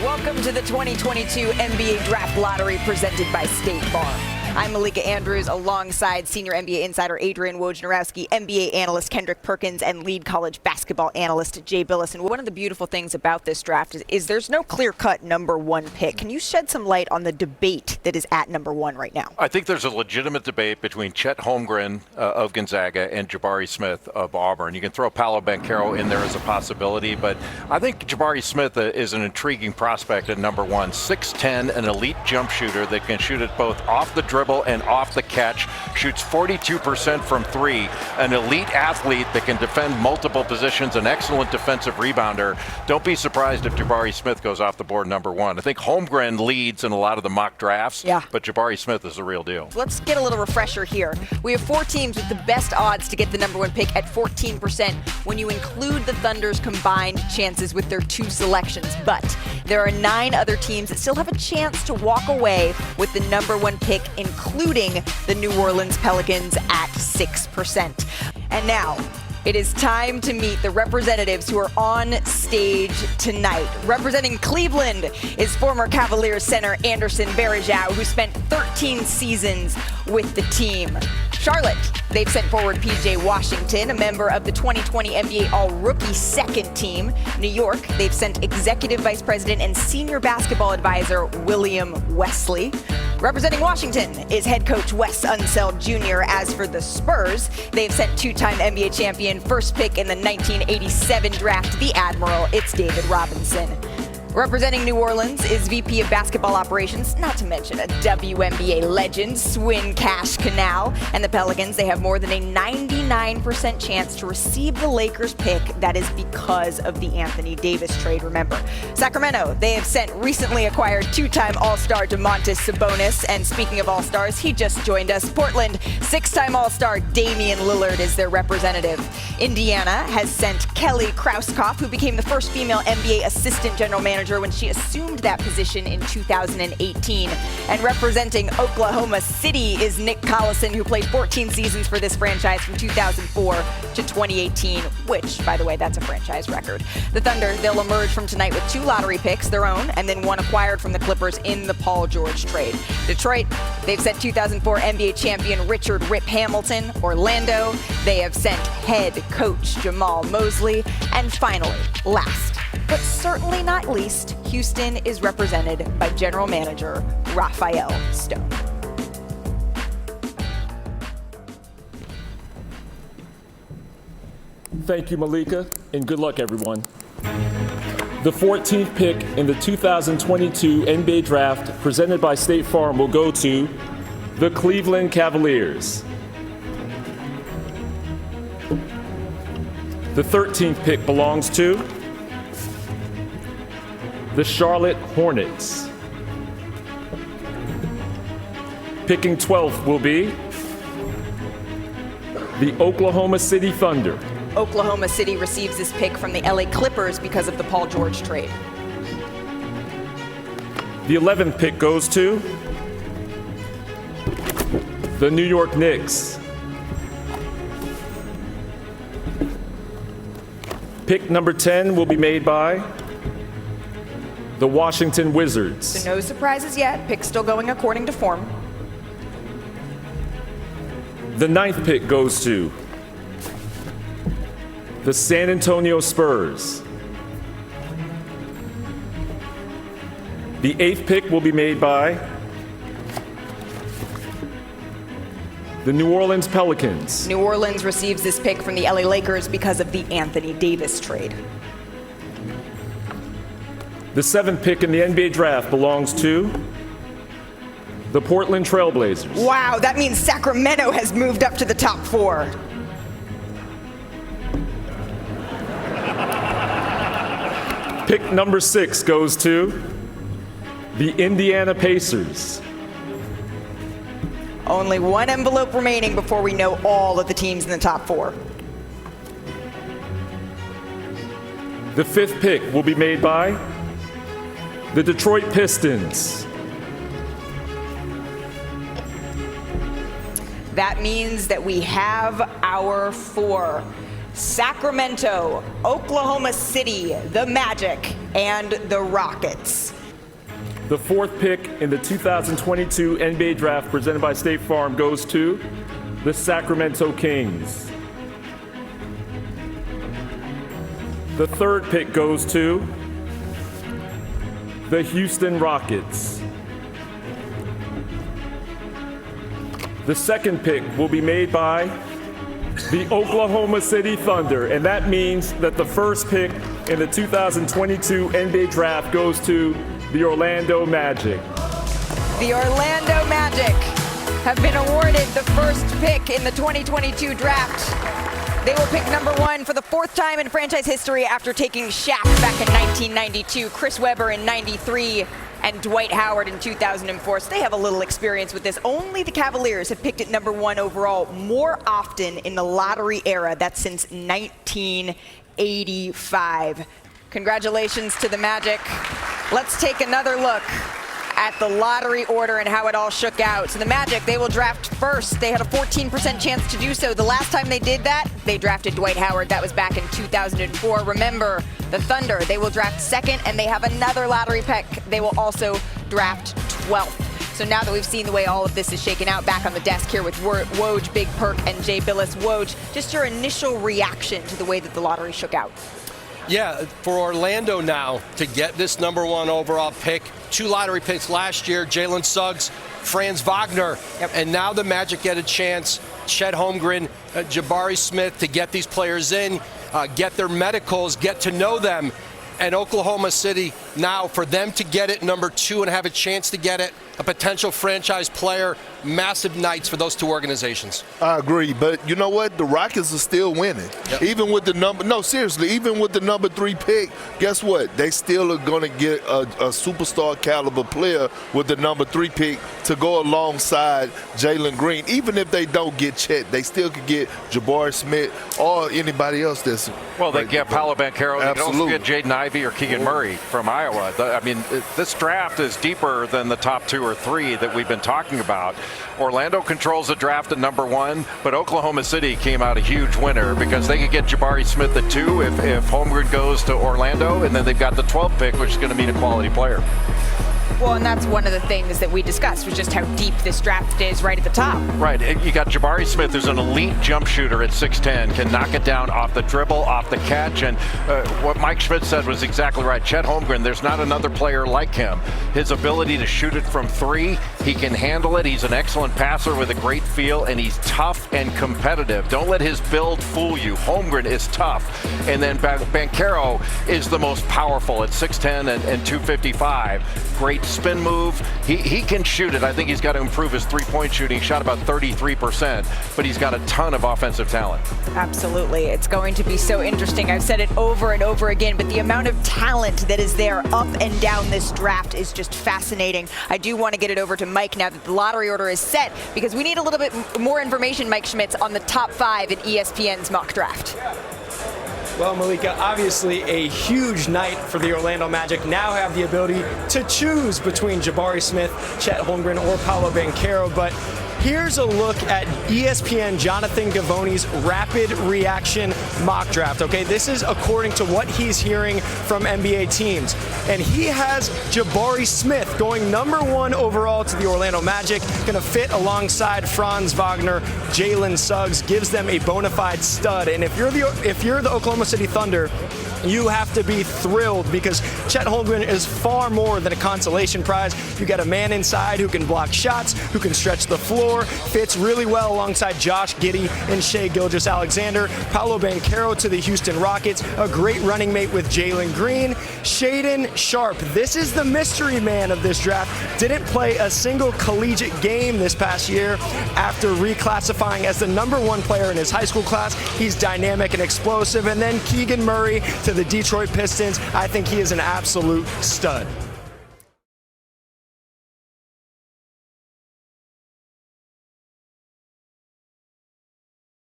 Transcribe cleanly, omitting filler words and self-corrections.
Welcome to the 2022 NBA Draft Lottery presented by State Farm. I'm Malika Andrews alongside senior NBA insider Adrian Wojnarowski, NBA analyst Kendrick Perkins, and lead college basketball analyst Jay Billis. And one of the beautiful things about this draft is there's no clear-cut number one pick. Can you shed some light on the debate that is at number one right now? I think there's a legitimate debate between Chet Holmgren of Gonzaga and Jabari Smith of Auburn. You can throw Paolo Banchero in there as a possibility, but I think Jabari Smith is an intriguing prospect at number one. 6'10", an elite jump shooter that can shoot it both off the dribble and off the catch, shoots 42% from three, an elite athlete that can defend multiple positions, an excellent defensive rebounder. Don't be surprised if Jabari Smith goes off the board number one. I think Holmgren leads in a lot of the mock drafts, but Jabari Smith is the real deal. Let's get a little refresher here. We have four teams with the best odds to get the number one pick at 14% when you include the Thunder's combined chances with their two selections. But there are 9 other teams that still have a chance to walk away with the number one pick, including the New Orleans Pelicans at 6%. And now, it is time to meet the representatives who are on stage tonight. Representing Cleveland is former Cavaliers center Anderson Varejao, who spent 13 seasons with the team. Charlotte, they've sent forward P.J. Washington, a member of the 2020 NBA All-Rookie second team. New York, they've sent Executive Vice President and Senior Basketball Advisor William Wesley. Representing Washington is head coach Wes Unseld Jr. As for the Spurs, they've sent two-time NBA champion, first pick in the 1987 draft, the Admiral. It's David Robinson. Representing New Orleans is VP of Basketball Operations, not to mention a WNBA legend, Swin Cash Canal. And the Pelicans, they have more than a 99% chance to receive the Lakers pick. That is because of the Anthony Davis trade, remember. Sacramento, they have sent recently acquired two-time All-Star Domantas Sabonis. And speaking of All-Stars, he just joined us. Portland, 6-time All-Star Damian Lillard is their representative. Indiana has sent Kelly Krauskopf, who became the first female NBA assistant general manager when she assumed that position in 2018. And representing Oklahoma City is Nick Collison, who played 14 seasons for this franchise from 2004 to 2018, which, by the way, that's a franchise record. The Thunder, they'll emerge from tonight with 2 lottery picks, their own, and then 1 acquired from the Clippers in the Paul George trade. Detroit, they've sent 2004 NBA champion Richard Rip Hamilton. Orlando, they have sent head coach Jamal Mosley. And finally, last but certainly not least, Houston is represented by general manager Raphael Stone. Thank you, Malika, and good luck, everyone. The 14th pick in the 2022 NBA Draft presented by State Farm will go to the Cleveland Cavaliers. The 13th pick belongs to the Charlotte Hornets. Picking 12th will be the Oklahoma City Thunder. Oklahoma City receives this pick from the LA Clippers because of the Paul George trade. The 11th pick goes to the New York Knicks. Pick number 10 will be made by the Washington Wizards. So no surprises yet. Pick still going according to form. The 9th pick goes to the San Antonio Spurs. The 8th pick will be made by the New Orleans Pelicans. New Orleans receives this pick from the LA Lakers because of the Anthony Davis trade. The 7th pick in the NBA Draft belongs to the Portland Trail Blazers. Wow, that means Sacramento has moved up to the top 4. Pick number 6 goes to the Indiana Pacers. Only one envelope remaining before we know all of the teams in the top 4. The 5th pick will be made by the Detroit Pistons. That means that we have our 4. Sacramento, Oklahoma City, the Magic, and the Rockets. The fourth pick in the 2022 NBA Draft presented by State Farm goes to the Sacramento Kings. The third pick goes to the Houston Rockets. The second pick will be made by the Oklahoma City Thunder, and that means that the first pick in the 2022 NBA Draft goes to the Orlando Magic. The Orlando Magic have been awarded the first pick in the 2022 draft. They will pick number 1 for the 4th time in franchise history after taking Shaq back in 1992, Chris Webber in 93, and Dwight Howard in 2004. So they have a little experience with this. Only the Cavaliers have picked at number 1 overall more often in the lottery era. That's since 1985. Congratulations to the Magic. Let's take another look at the lottery order and how it all shook out. So the Magic, they will draft first. They had a 14% chance to do so. The last time they did that, they drafted Dwight Howard. That was back in 2004. Remember, the Thunder, they will draft second, and they have another lottery pick. They will also draft 12th. So now that we've seen the way all of this is shaken out, back on the desk here with Woj, Big Perk, and Jay Billis. Woj, just your initial reaction to the way that the lottery shook out. Yeah, for Orlando now to get this number 1 overall pick, 2 lottery picks last year, Jalen Suggs, Franz Wagner, and now the Magic get a chance, Chet Holmgren, Jabari Smith, to get these players in, get their medicals, get to know them, and Oklahoma City now for them to get it number 2 and have a chance to get it, a potential franchise player, massive nights for those 2 organizations. I agree, but you know what? The Rockets are still winning. Yep. Even with the even with the number 3 pick, guess what? They still are going to get a superstar caliber player with the number 3 pick to go alongside Jalen Green. Even if they don't get Chet, they still could get Jabari Smith or anybody else that's well, they get Paolo Banchero. They can also Absolutely. get Jaden Ivey or Keegan Murray from Iowa. I mean, this draft is deeper than the top 2 or 3 that we've been talking about. Orlando controls the draft at number 1, but Oklahoma City came out a huge winner because they could get Jabari Smith at 2 if Holmgren goes to Orlando, and then they've got the 12th pick, which is going to mean a quality player. Well, and that's one of the things that we discussed, was just how deep this draft is right at the top. Right. You got Jabari Smith, who's an elite jump shooter at 6'10", can knock it down off the dribble, off the catch. And what Mike Schmidt said was exactly right. Chet Holmgren, there's not another player like him. His ability to shoot it from 3, he can handle it. He's an excellent passer with a great feel, and he's tough and competitive. Don't let his build fool you. Holmgren is tough. And then Banchero is the most powerful at 6'10" and 255. Great spin move. He can shoot it. I think he's got to improve his three-point shooting. He shot about 33%, but he's got a ton of offensive talent. Absolutely. It's going to be so interesting. I've said it over and over again, but the amount of talent that is there up and down this draft is just fascinating. I do want to get it over to Mike now that the lottery order is set, because we need a little bit more information, Mike Schmitz, on the top 5 in ESPN's mock draft. Well, Malika, obviously a huge night for the Orlando Magic. Now have the ability to choose between Jabari Smith, Chet Holmgren, or Paolo Banchero. But here's a look at ESPN Jonathan Givony's rapid reaction mock draft. Okay, this is according to what he's hearing from NBA teams. And he has Jabari Smith going number 1 overall to the Orlando Magic, gonna fit alongside Franz Wagner. Jalen Suggs gives them a bona fide stud. And if you're the Oklahoma City Thunder, you have to be thrilled, because Chet Holmgren is far more than a consolation prize. You got a man inside who can block shots, who can stretch the floor, fits really well alongside Josh Giddey and Shai Gilgeous-Alexander. Paolo Banchero to the Houston Rockets, a great running mate with Jalen Green. Shaedon Sharpe, this is the mystery man of this draft. Didn't play a single collegiate game this past year. After reclassifying as the number 1 player in his high school class, he's dynamic and explosive. And then Keegan Murray to the Detroit Pistons. I think he is an absolute stud.